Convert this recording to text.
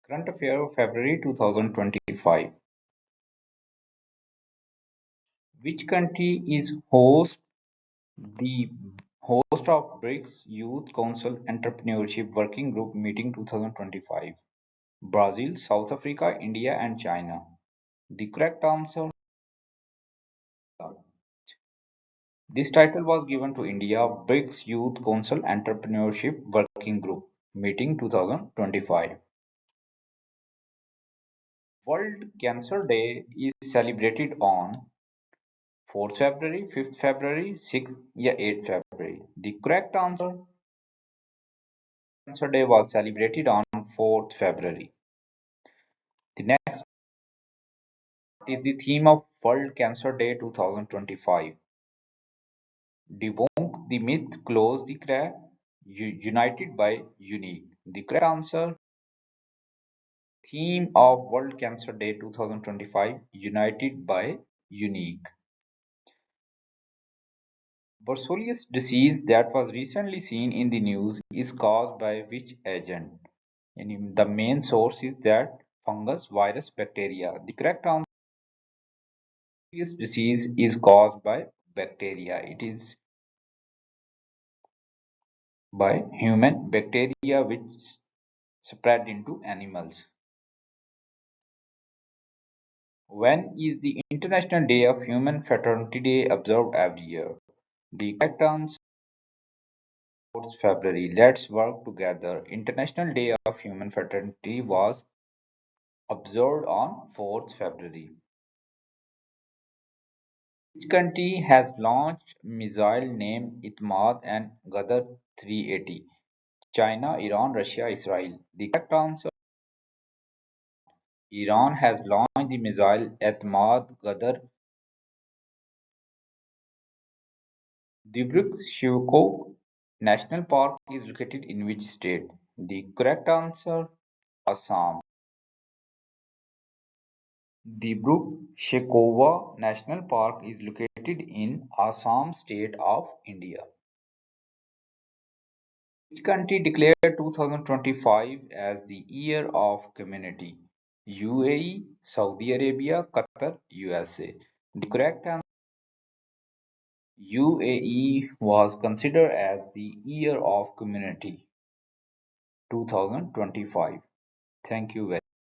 Current affair February 2025. Which country is the host of BRICS Youth Council Entrepreneurship Working Group Meeting 2025? Brazil, South Africa, India, and China. The correct answer. This title was given to India BRICS Youth Council Entrepreneurship Working Group Meeting 2025. World Cancer Day is celebrated on 4th February, 5th February, 6th या 8th February. The correct answer, Cancer Day was celebrated on 4th February. The next is the theme of World Cancer Day 2025. Debunk the myth, close the crack, united by unique. The correct answer, theme of World Cancer Day 2025, united by unique. Brucellosis disease that was recently seen in the news is caused by which agent? And the main source is that fungus, virus, bacteria. The correct answer, this disease is caused by bacteria. It is by human bacteria which spread into animals. When is the International Day of Human Fraternity Day observed every year? The correct answer, 4th February. Let's work together. International Day of Human Fraternity was observed on 4th February. Which country has launched missile named Itmad and Ghadar 380? China, Iran, Russia, Israel. The correct answer, Iran has launched the missile Itmad Ghadar. Dibruk-Shivko National Park is located in which state? The correct answer, Assam. Dibruk-Shekova National Park is located in Assam state of India. Which country declared 2025 as the Year of Community? UAE, Saudi Arabia, Qatar, USA. The correct answer, UAE was considered as the Year of Community 2025. Thank you very much.